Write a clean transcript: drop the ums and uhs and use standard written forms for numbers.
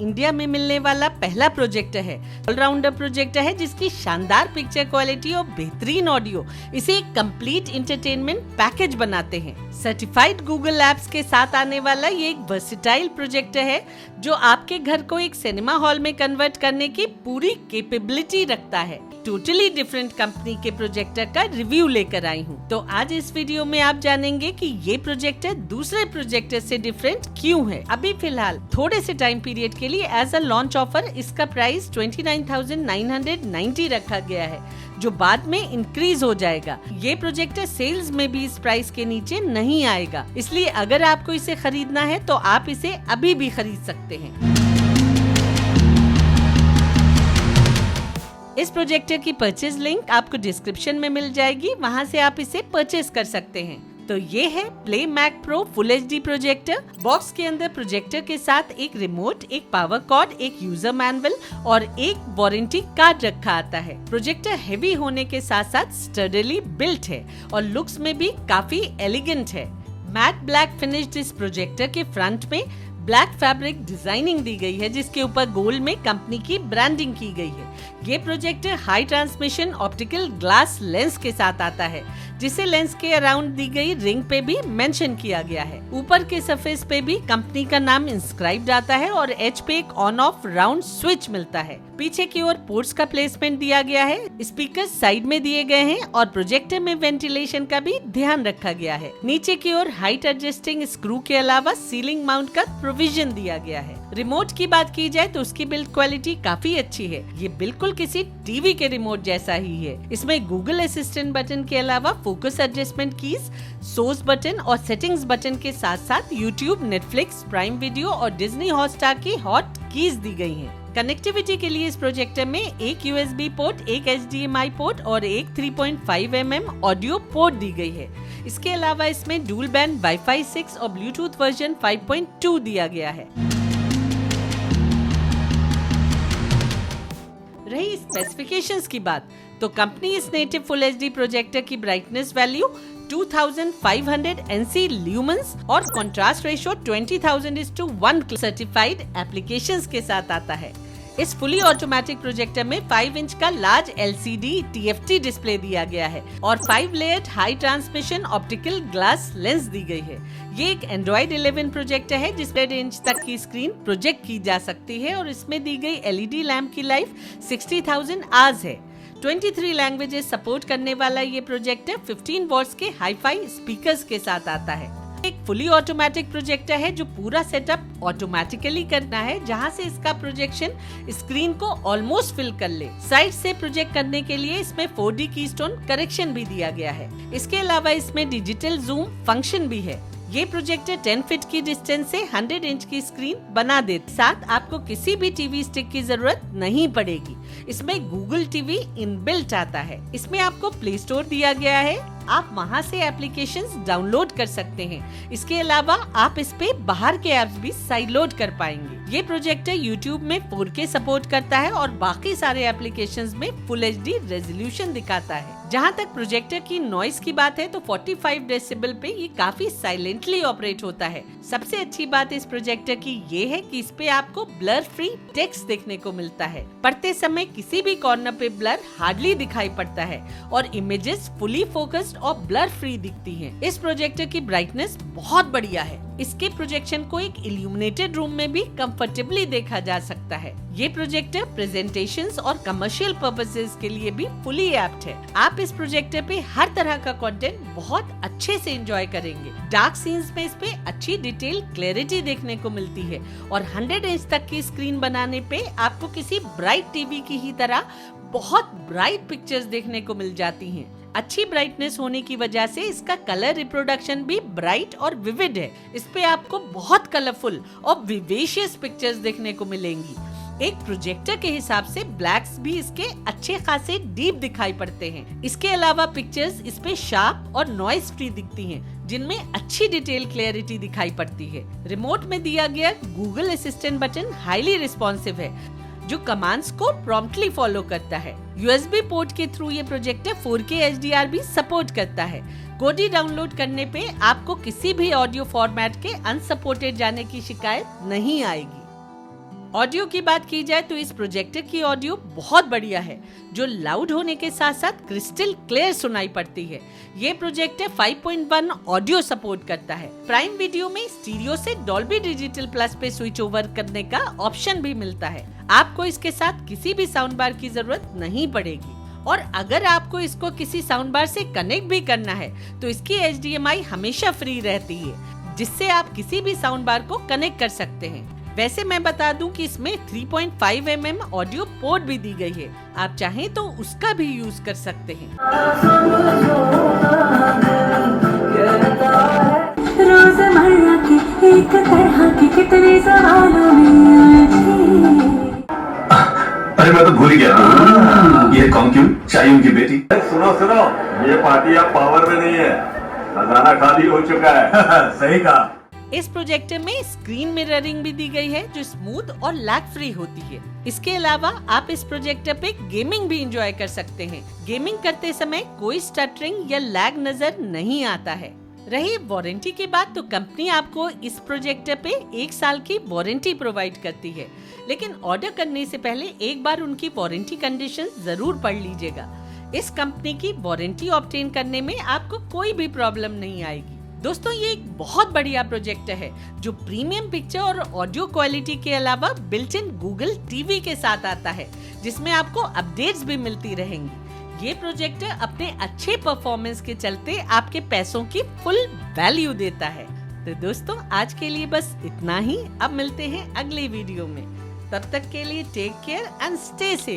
India में मिलने वाला पहला प्रोजेक्टर है। ऑलराउंडर प्रोजेक्टर है जिसकी शानदार पिक्चर क्वालिटी और बेहतरीन ऑडियो इसे एक कंप्लीट एंटरटेनमेंट पैकेज बनाते हैं। सर्टिफाइड गूगल एप्स के साथ आने वाला ये एक वर्सेटाइल प्रोजेक्टर है जो आपके घर को एक सिनेमा हॉल में कन्वर्ट करने की पूरी कैपेबिलिटी रखता है। टोटली डिफरेंट कंपनी के प्रोजेक्टर का रिव्यू लेकर आई हूँ। तो आज इस वीडियो में आप जानेंगे कि ये प्रोजेक्टर दूसरे प्रोजेक्टर से डिफरेंट क्यों है। अभी फिलहाल थोड़े से टाइम पीरियड के लिए एज अ लॉन्च ऑफर इसका प्राइस 29,990 रखा गया है, जो बाद में इंक्रीज हो जाएगा। ये प्रोजेक्टर सेल्स में भी इस प्राइस के नीचे नहीं आएगा, इसलिए अगर आपको इसे खरीदना है तो आप इसे अभी भी खरीद सकते हैं। इस प्रोजेक्टर की परचेज लिंक आपको डिस्क्रिप्शन में मिल जाएगी, वहां से आप इसे परचेज कर सकते हैं। तो ये है Play Mac Pro full HD projector. Box के अंदर प्रोजेक्टर के साथ एक रिमोट, एक पावर कॉर्ड, एक यूजर मैनुअल और एक वारंटी कार्ड रखा आता है। प्रोजेक्टर हेवी होने के साथ साथ स्टडीली बिल्ट है और लुक्स में भी काफी एलिगेंट है। मैट ब्लैक फिनिश्ड इस प्रोजेक्टर के फ्रंट में ब्लैक फैब्रिक डिजाइनिंग दी गई है, जिसके ऊपर गोल्ड में कंपनी की ब्रांडिंग की गई है। ये projector high transmission optical glass lens के साथ आता है, जिसे लेंस के अराउंड दी गई रिंग पे भी मेंशन किया गया है। ऊपर के सरफेस पे भी कंपनी का नाम इंस्क्राइब्ड आता है और एज पे एक ऑन ऑफ राउंड स्विच मिलता है। पीछे की ओर पोर्ट्स का प्लेसमेंट दिया गया है, स्पीकर साइड में दिए गए हैं और प्रोजेक्टर में वेंटिलेशन का भी ध्यान रखा गया है। नीचे की ओर हाइट एडजस्टिंग स्क्रू के अलावा सीलिंग माउंट का प्रोविजन दिया गया है। रिमोट की बात की जाए तो उसकी बिल्ड क्वालिटी काफी अच्छी है। ये बिल्कुल किसी टीवी के रिमोट जैसा ही है। इसमें गूगल असिस्टेंट बटन के अलावा focus adjustment keys, source button और सेटिंग्स बटन के साथ साथ यूट्यूब, नेटफ्लिक्स, प्राइम वीडियो और डिज्नी हॉटस्टार की हॉट कीज दी गई हैं। कनेक्टिविटी के लिए इस प्रोजेक्टर में एक यूएसबी पोर्ट, एक HDMI पोर्ट और एक 3.5 mm ऑडियो पोर्ट दी गई है। इसके अलावा इसमें डुअल बैंड वाईफाई 6 और ब्लूटूथ वर्जन 5.2 दिया गया है। रही स्पेसिफिकेशंस की बात तो कंपनी इस नेटिव फुल एचडी प्रोजेक्टर की ब्राइटनेस वैल्यू 2500 NC ल्यूमेंस और कंट्रास्ट रेशियो 20,000:1 सर्टिफाइड एप्लीकेशंस के साथ आता है। इस फुली ऑटोमेटिक प्रोजेक्टर में 5 इंच का लार्ज LCD TFT डिस्प्ले दिया गया है और 5 layered high transmission optical glass lens दी गई है। ये एक Android 11 प्रोजेक्टर है जिसमें 1.5 इंच तक की स्क्रीन प्रोजेक्ट की जा सकती है और इसमें दी गई LED लैंप की लाइफ 60,000 आवर्स है। 23 लैंग्वेजेस सपोर्ट करने वाला ये प्रोजेक्टर 15 वॉट्स के हाई-फाई स्पीकर्स के साथ आता है। एक फुली ऑटोमेटिक प्रोजेक्टर है जो पूरा सेटअप ऑटोमेटिकली करना है, जहां से इसका प्रोजेक्शन स्क्रीन को ऑलमोस्ट फिल कर ले। साइड से प्रोजेक्ट करने के लिए इसमें 4D कीस्टोन करेक्शन भी दिया गया है। इसके अलावा इसमें डिजिटल जूम फंक्शन भी है। ये प्रोजेक्टर 10 फीट की डिस्टेंस से 100 इंच की स्क्रीन बना देते, साथ आपको किसी भी टीवी स्टिक की जरूरत नहीं पड़ेगी। इसमें गूगल टीवी इनबिल्ट आता है। इसमें आपको प्ले स्टोर दिया गया है, आप वहां से एप्लीकेशंस डाउनलोड कर सकते हैं। इसके अलावा आप इस पे बाहर के ऐप्स भी साइड लोड कर पाएंगे। ये प्रोजेक्टर YouTube में 4K सपोर्ट करता है और बाकी सारे एप्लीकेशंस में फुल HD रेजोल्यूशन दिखाता है। जहां तक प्रोजेक्टर की नॉइस की बात है तो 45 डेसिबल पे ये काफी साइलेंटली ऑपरेट होता है। सबसे अच्छी बात इस प्रोजेक्टर की ये है कि इस पे आपको ब्लर फ्री टेक्स्ट देखने को मिलता है। पढ़ते समय किसी भी कॉर्नर पे ब्लर हार्डली दिखाई पड़ता है और इमेजेस फुली फोकस्ड और ब्लर फ्री दिखती हैं। इस प्रोजेक्टर की ब्राइटनेस बहुत बढ़िया है। इसके प्रोजेक्शन को एक इल्यूमिनेटेड रूम में भी कंफर्टेबली देखा जा सकता है। ये प्रोजेक्टर प्रेजेंटेशंस और कमर्शियल पर्पसेस के लिए भी फुली एप्ट है। आप इस प्रोजेक्टर पे हर तरह का कंटेंट बहुत अच्छे से एंजॉय करेंगे। डार्क सीन्स में इस पे अच्छी डिटेल क्लैरिटी देखने को मिलती है और 100 इंच तक की स्क्रीन बनाने पे आपको किसी ब्राइट टीवी की ही तरह बहुत ब्राइट पिक्चर्स देखने को मिल जाती हैं। अच्छी ब्राइटनेस होने की वजह से इसका कलर रिप्रोडक्शन भी ब्राइट और विविड है। इस पे आपको बहुत कलरफुल और विवेशियस पिक्चर्स देखने को मिलेंगी। एक प्रोजेक्टर के हिसाब से ब्लैक्स भी इसके अच्छे खासे डीप दिखाई पड़ते हैं। इसके अलावा पिक्चर्स इस पे शार्प और नॉइस फ्री दिखती हैं, जिनमें अच्छी डिटेल क्लैरिटी दिखाई पड़ती है। रिमोट में दिया गया Google assistant button highly responsive है, जो कमांड्स को प्रॉम्प्टली फॉलो करता है। USB पोर्ट के थ्रू ये प्रोजेक्टर 4K HDR भी सपोर्ट करता है। कोडी डाउनलोड करने पे आपको किसी भी ऑडियो फॉर्मेट के अनसपोर्टेड जाने की शिकायत नहीं आएगी। ऑडियो की बात की जाए तो इस प्रोजेक्टर की ऑडियो बहुत बढ़िया है, जो लाउड होने के साथ साथ क्रिस्टल क्लियर सुनाई पड़ती है। ये प्रोजेक्टर 5.1 ऑडियो सपोर्ट करता है। प्राइम वीडियो में स्टीरियो से डॉल्बी डिजिटल प्लस पे स्विच ओवर करने का ऑप्शन भी मिलता है। आपको इसके साथ किसी भी साउंड बार की जरूरत नहीं पड़ेगी, और अगर आपको इसको किसी साउंड बार से कनेक्ट भी करना है तो इसकी HDMI हमेशा फ्री रहती है, जिससे आप किसी भी साउंड बार को कनेक्ट कर सकते हैं। वैसे मैं बता दूं कि इसमें 3.5 mm ऑडियो पोर्ट भी दी गई है, आप चाहें तो उसका भी यूज कर सकते हैं। रोज़मर्रा के एक तरह के कितने सवालों में अरे मैं तो भूल ही गया। ये कौन क्यों चायों की बेटी। सुनो सुनो, ये पार्टी अब पावर में नहीं है, खजाना खाली हो चुका है। सही कहा। इस प्रोजेक्टर में स्क्रीन मिररिंग भी दी गई है, जो स्मूथ और लैग फ्री होती है। इसके अलावा आप इस प्रोजेक्टर पे गेमिंग भी एंजॉय कर सकते हैं। गेमिंग करते समय कोई स्टटरिंग या लैग नजर नहीं आता है। रही वारंटी की बात, तो कंपनी आपको इस प्रोजेक्टर पे 1 साल की वारंटी प्रोवाइड करती है, लेकिन ऑर्डर करने से पहले एक बार उनकी वारंटी कंडीशन जरूर पढ़ लीजिएगा। इस कंपनी की वारंटी ऑब्टेन करने में आपको कोई भी प्रॉब्लम नहीं आएगी। दोस्तों, ये एक बहुत बढ़िया प्रोजेक्टर है, जो प्रीमियम पिक्चर और ऑडियो क्वालिटी के अलावा बिल्ट इन गूगल टीवी के साथ आता है, जिसमें आपको अपडेट्स भी मिलती रहेंगी। ये प्रोजेक्टर अपने अच्छे परफॉर्मेंस के चलते आपके पैसों की फुल वैल्यू देता है। तो दोस्तों, आज के लिए बस इतना ही। अब मिलते हैं अगले वीडियो में। तब तक के लिए take care and stay safe.